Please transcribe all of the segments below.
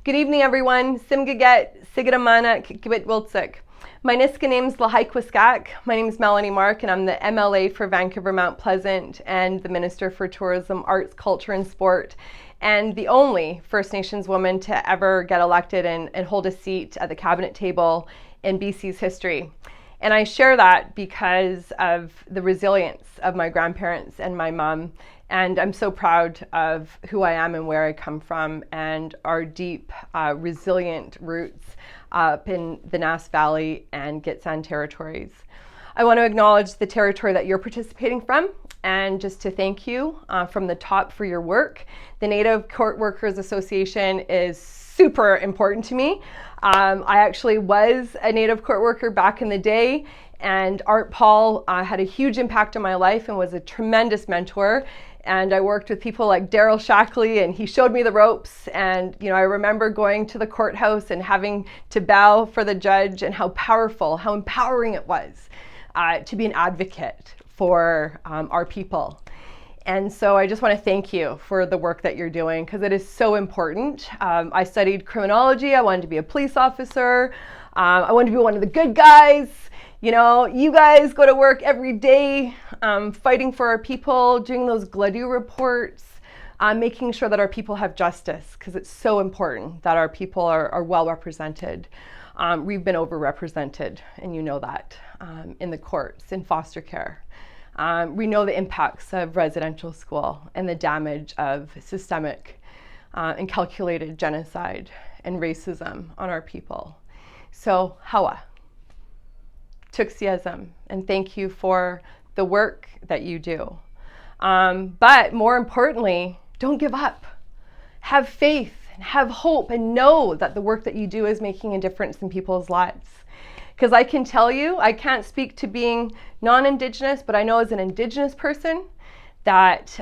Good evening, everyone. Simgaget, Sigidamanak, Gibit Wiltsik. My Niska name's Lahaikwiskak. My name's Melanie Mark, and I'm the MLA for Vancouver Mount Pleasant and the Minister for Tourism, Arts, Culture, and Sport, and the only First Nations woman to ever get elected and hold a seat at the cabinet table in BC's history. And I share that because of the resilience of my grandparents and my mom. And I'm so proud of who I am and where I come from and our deep, resilient roots up in the Nass Valley and Gitxsan territories. I want to acknowledge the territory that you're participating from and just to thank you from the top for your work. The Native Court Workers Association is super important to me. I actually was a Native court worker back in the day, and Art Paul had a huge impact on my life and was a tremendous mentor. And I worked with people like Daryl Shackley, and he showed me the ropes. And I remember going to the courthouse and having to bow for the judge, and how powerful, how empowering it was to be an advocate for our people. And so I just want to thank you for the work that you're doing, because it is so important. I studied criminology. I wanted to be a police officer. I wanted to be one of the good guys. You guys go to work every day fighting for our people, doing those GLADU reports, making sure that our people have justice, because it's so important that our people are well represented. We've been overrepresented, and you know that, in the courts, in foster care. We know the impacts of residential school and the damage of systemic and calculated genocide and racism on our people. So, Hawa, Tuxiasm, and thank you for the work that you do. But more importantly, don't give up. Have faith, have hope, and know that the work that you do is making a difference in people's lives. Because I can tell you, I can't speak to being non-Indigenous, but I know as an Indigenous person that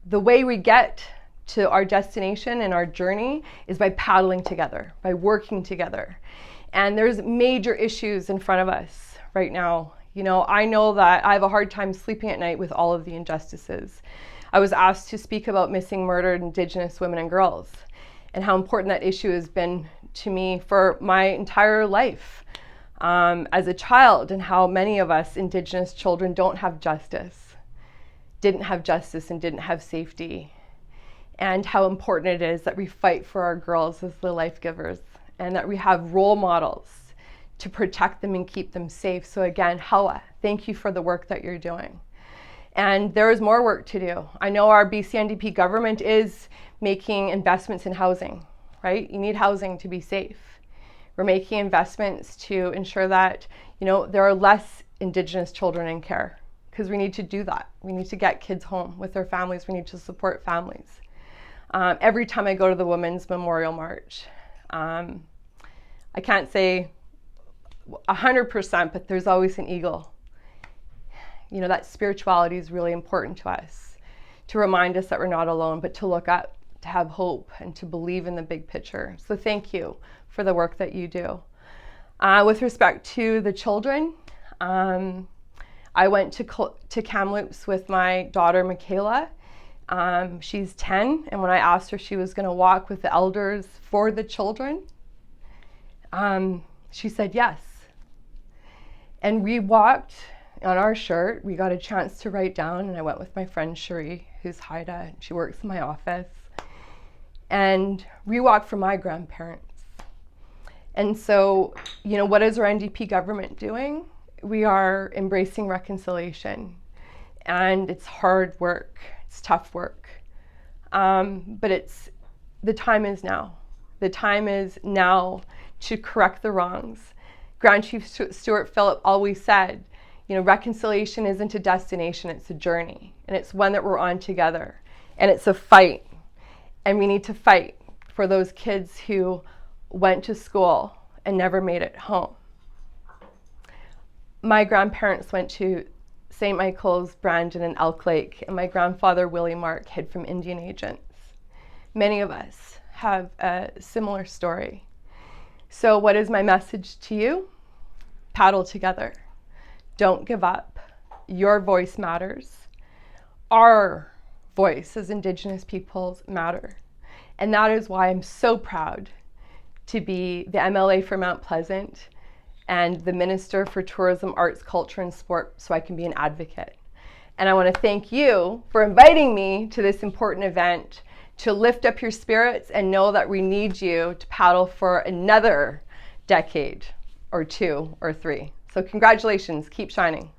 the way we get to our destination and our journey is by paddling together, by working together. And there's major issues in front of us right now. I know that I have a hard time sleeping at night with all of the injustices. I was asked to speak about missing, murdered Indigenous women and girls, and how important that issue has been to me for my entire life as a child, and how many of us Indigenous children didn't have justice and didn't have safety, and how important it is that we fight for our girls as the life givers, and that we have role models to protect them and keep them safe. So again, Hawa, thank you for the work that you're doing. And there is more work to do. I know our BC NDP government is making investments in housing, right? You need housing to be safe. We're making investments to ensure that, there are less Indigenous children in care, because we need to do that. We need to get kids home with their families. We need to support families. Every time I go to the Women's Memorial March, I can't say 100%, but there's always an eagle. That spirituality is really important to us, to remind us that we're not alone, but to look up, to have hope, and to believe in the big picture. So thank you for the work that you do. With respect to the children, I went to Kamloops with my daughter, Michaela. She's 10, and when I asked her she was going to walk with the elders for the children, she said yes. And we walked on our shirt. We got a chance to write down, and I went with my friend Cherie, who's Haida. She works in my office. And we walked for my grandparents. And so, what is our NDP government doing? We are embracing reconciliation. And it's hard work. It's tough work. But the time is now. The time is now to correct the wrongs. Grand Chief Stuart Phillip always said, reconciliation isn't a destination, it's a journey. And it's one that we're on together. And it's a fight. And we need to fight for those kids who went to school and never made it home. My grandparents went to St. Michael's, Brandon, and Elk Lake, and my grandfather, Willie Mark, hid from Indian agents. Many of us have a similar story. So what is my message to you? Paddle together. Don't give up. Your voice matters. Our voice as Indigenous peoples matter. And that is why I'm so proud to be the MLA for Mount Pleasant and the Minister for Tourism, Arts, Culture, and Sport, so I can be an advocate. And I want to thank you for inviting me to this important event to lift up your spirits and know that we need you to paddle for another decade or 2 or 3. So congratulations, keep shining.